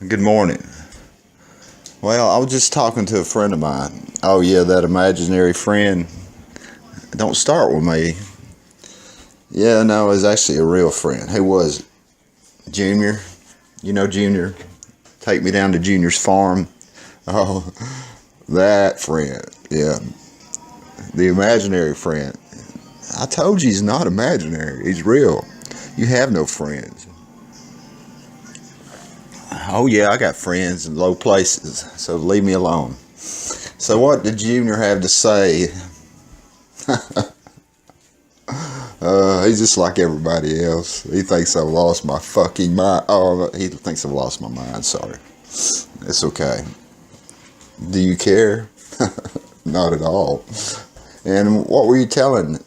Good morning. Well, I was just talking to a friend of mine. Oh, yeah, that imaginary friend. Don't start with me. Yeah, no, it's actually a real friend. Who was it? Junior? You know Junior? Take me down to Junior's farm. Oh, that friend. Yeah, the imaginary friend. I told you he's not imaginary. He's real. You have no friends. Oh, yeah, I got friends in low places, so leave me alone. So, what did Junior have to say? He's just like everybody else. He thinks I've lost my fucking mind. Oh, he thinks I've lost my mind. Sorry. It's okay. Do you care? Not at all. And what were you telling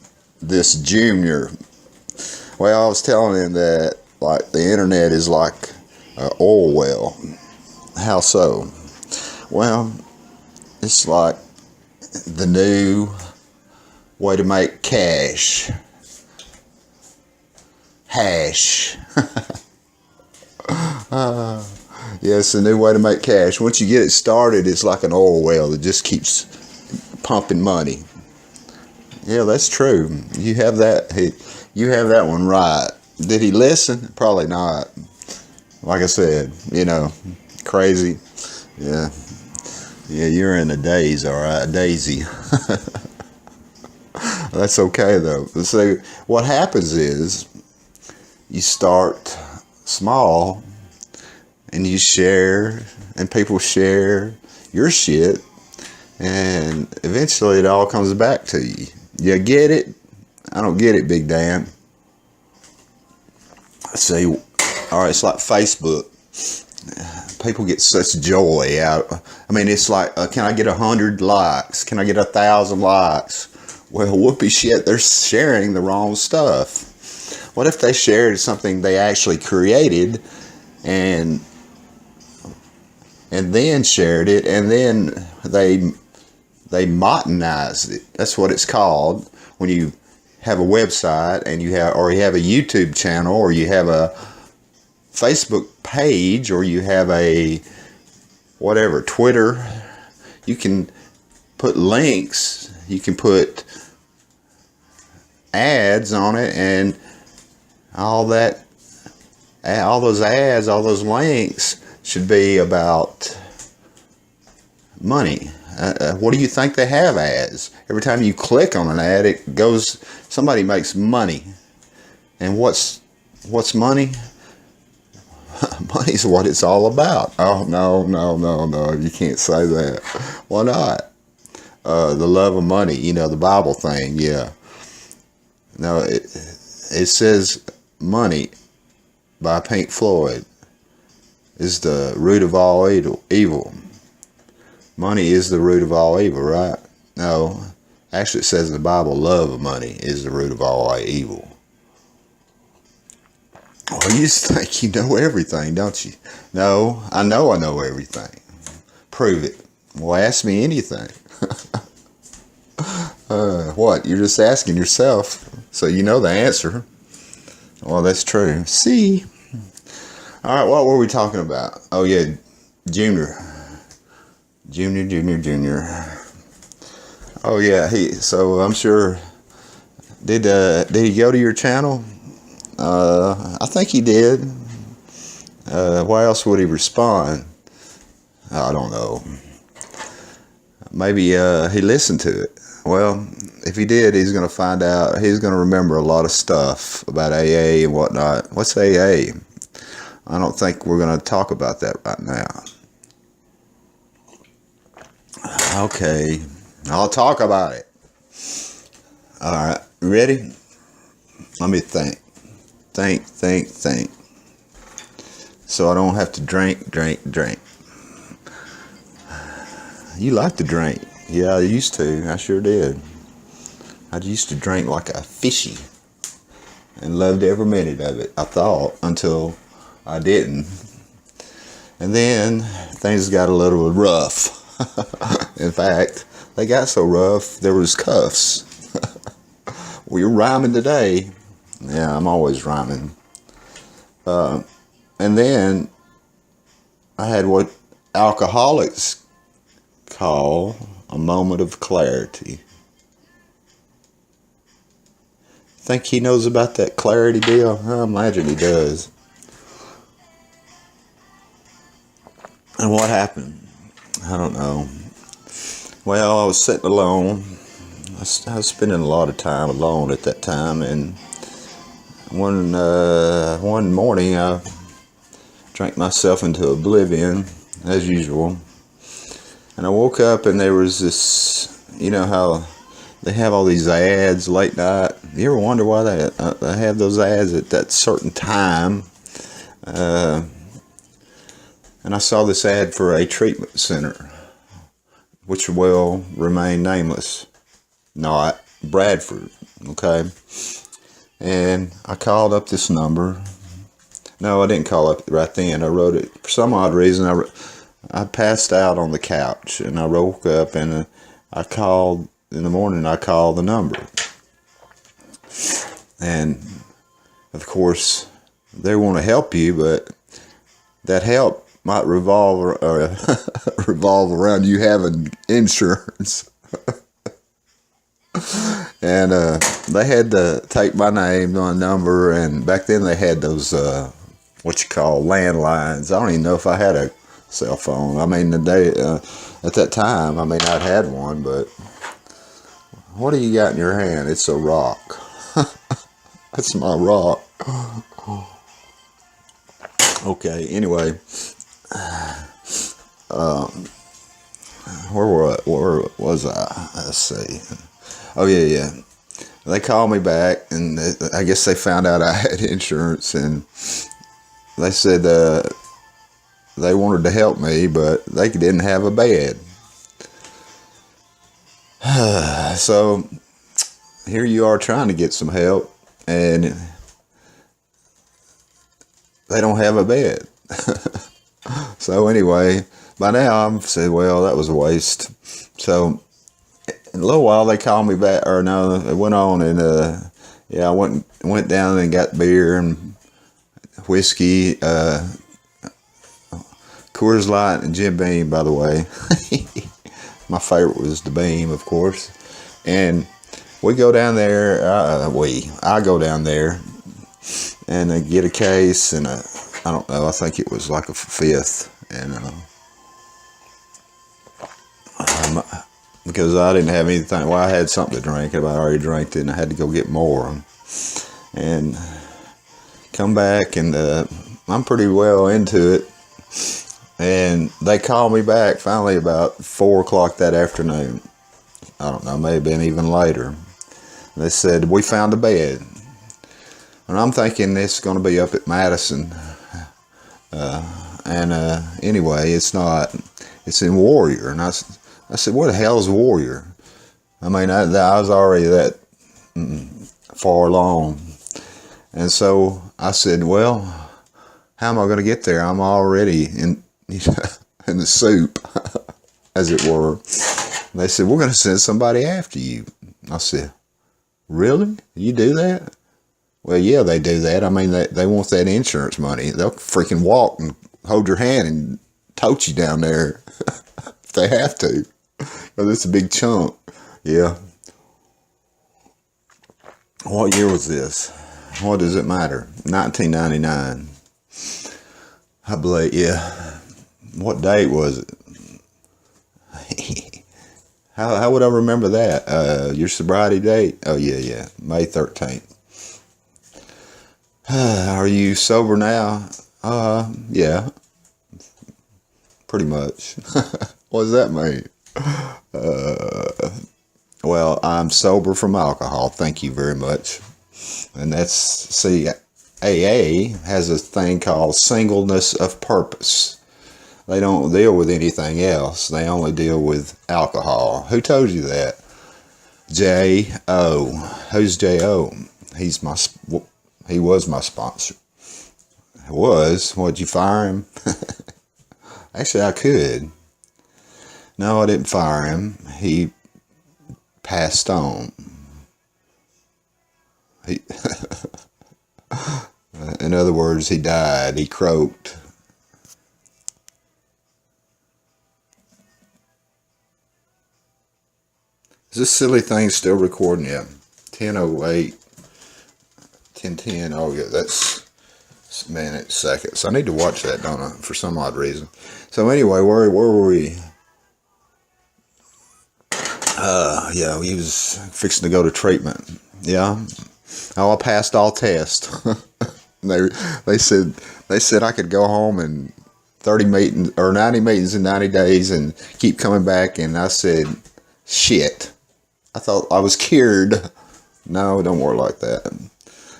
this Junior? Well, I was telling him that, like, the internet is like an oil well. How so? Well, it's like the new way to make cash. Hash. Yeah, it's a new way to make cash. Once you get it started, it's like an oil well that just keeps pumping money. Yeah, that's true. You have that. You have that one right. Did he listen? Probably not. Like I said, crazy. Yeah, yeah. You're in a daze, all right, a daisy. That's okay though. So what happens is you start small and you share and people share your shit and eventually it all comes back to you. You get it? I don't get it, Big Dan. See, all right, it's like Facebook. People get such joy out. I mean, it's like, can I get 100 likes? Can I get 1,000 likes? Well, whoopee shit, they're sharing the wrong stuff. What if they shared something they actually created and then shared it and then they modernized it? That's what it's called when you have a website and you have a YouTube channel or you have a Facebook page or you have a whatever, Twitter. You can put links, you can put ads on it, and all those ads, all those links should be about money. What do you think they have ads? Every time you click on an ad, it goes, somebody makes money. And what's money? Money's what it's all about. Oh, no, you can't say that. Why not? The love of money, the Bible thing, yeah. No, it says money by Pink Floyd is the root of all evil. Money is the root of all evil, right? No, actually it says in the Bible, love of money is the root of all evil. Well, you just think you know everything, don't you? No, I know everything. Prove it. Well, ask me anything. What? You're just asking yourself, so you know the answer. Well, that's true. See? All right, what were we talking about? Oh, yeah, Junior. Oh, yeah, so I'm sure, did he go to your channel? I think he did. Why else would he respond? I don't know. Maybe he listened to it. Well, if he did, he's going to find out. He's going to remember a lot of stuff about AA and whatnot. What's AA? I don't think we're going to talk about that right now. Okay, I'll talk about it. All right, ready? Let me think. Think. So I don't have to drink. You like to drink. Yeah, I used to. I sure did. I used to drink like a fishy and loved every minute of it, I thought, until I didn't. And then things got a little rough. In fact, they got so rough, there was cuffs. We're rhyming today. Yeah, I'm always rhyming. And then I had what alcoholics call a moment of clarity. Think he knows about that clarity deal? I imagine he does. And what happened? I don't know. Well, I was sitting alone. I was spending a lot of time alone at that time, and one morning I drank myself into oblivion, as usual. And I woke up and there was this, you know how they have all these ads late night. You ever wonder why they have those ads at that certain time? And I saw this ad for a treatment center, which will remain nameless, not Bradford, okay? And I called up this number. No, I didn't call up right then. I wrote it. For some odd reason, I passed out on the couch, and I woke up, and I called, in the morning, I called the number. And, of course, they want to help you, but that help might revolve around you having insurance. And they had to take my name, my number, and back then they had those, what you call landlines. I don't even know if I had a cell phone. I mean, at that time, I mean, I'd had one, but what do you got in your hand? It's a rock. That's my rock. Okay, anyway, where was I? Let's see. Oh, yeah. They called me back, and I guess they found out I had insurance, and they said they wanted to help me, but they didn't have a bed. So here you are trying to get some help, and they don't have a bed. So anyway, by now I'm saying, well, that was a waste. So in a little while they called me back, or no, it went on, and I went down and got beer and whiskey, Coors Light and Jim Beam, by the way. My favorite was the Beam, of course. And we go down there, I go down there and get a case, and I don't know, I think it was like a fifth, and because I didn't have anything, well, I had something to drink, I already drank it, and I had to go get more, and come back, and I'm pretty well into it, and they called me back finally about 4 o'clock that afternoon. I don't know, maybe been even later. They said, we found a bed. And I'm thinking it's going to be up at Madison. Anyway, it's not. It's in Warrior. And I said, what the hell is Warrior? I mean, I was already that far along. And so I said, well, how am I going to get there? I'm already in the soup, as it were. And they said, we're going to send somebody after you. I said, really? You do that? Well, yeah, they do that. I mean, they want that insurance money. They'll freaking walk and hold your hand and tote you down there if they have to. Well, it's a big chunk. Yeah. What year was this? What does it matter? 1999. I believe, yeah. What date was it? How would I remember that? Your sobriety date? Oh, yeah. May 13th. Are you sober now? Yeah. Pretty much. What does that mean? Well, I'm sober from alcohol. Thank you very much. And see, AA has a thing called singleness of purpose. They don't deal with anything else. They only deal with alcohol. Who told you that? J.O. Who's J.O.? He was my sponsor. What'd you fire him? Actually, I could. No, I didn't fire him. He passed on. In other words, he died. He croaked. Is this silly thing still recording? Yeah. 10:08. 10:10. Oh, yeah, that's minutes, seconds. I need to watch that, don't I? For some odd reason. So anyway, where were we? Yeah, he was fixing to go to treatment. Yeah. Oh, I passed all tests. they said I could go home and 30 meetings or 90 meetings in 90 days and keep coming back, and I said, shit. I thought I was cured. No, it don't work like that.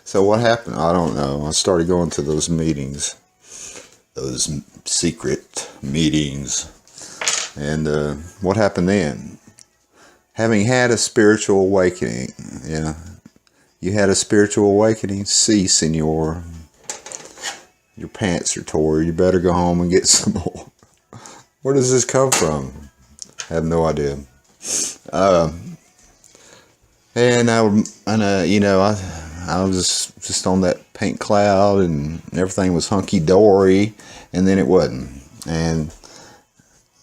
So what happened? I don't know. I started going to those meetings, those secret meetings, and what happened then? Having had a spiritual awakening, yeah, you had a spiritual awakening. See, senor, your pants are tore. You better go home and get some more. Where does this come from? I have no idea. And I was just on that pink cloud, and everything was hunky dory, and then it wasn't. And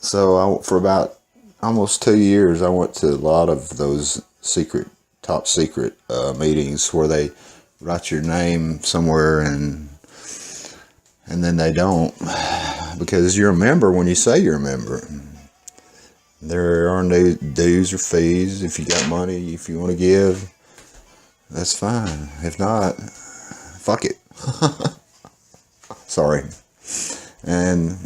so for about almost 2 years, I went to a lot of those top secret meetings where they write your name somewhere, and then they don't, because you're a member when you say you're a member. There are no dues or fees. If you got money, if you want to give, that's fine. If not, fuck it. Sorry. And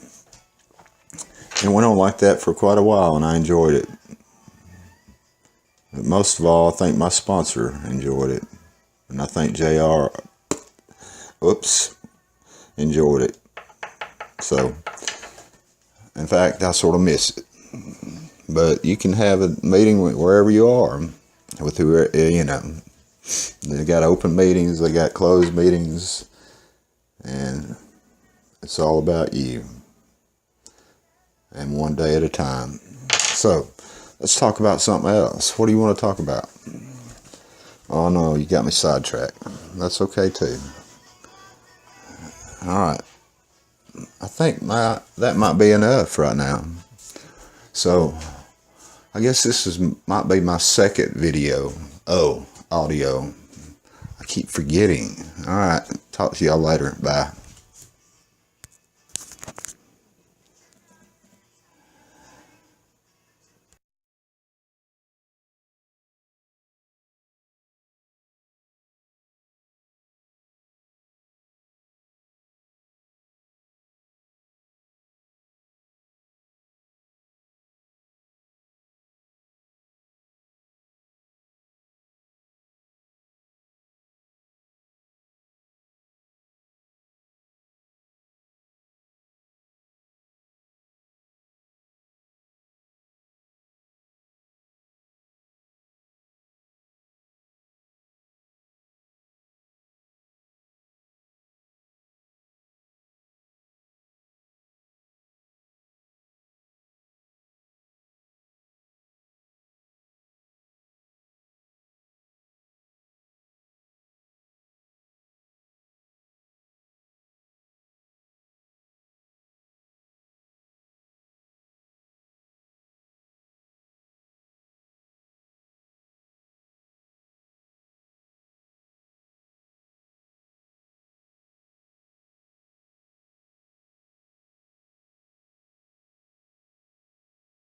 it went on like that for quite a while, and I enjoyed it. But most of all, I think my sponsor enjoyed it. And I think JR, enjoyed it. So, in fact, I sort of miss it. But you can have a meeting wherever you are, with whoever, They got open meetings, they got closed meetings, and it's all about you. And one day at a time. So, let's talk about something else. What do you want to talk about? Oh no, you got me sidetracked. That's okay too. Alright. I think that might be enough right now. So, I guess this might be my second video. Oh, audio. I keep forgetting. Alright, talk to y'all later. Bye.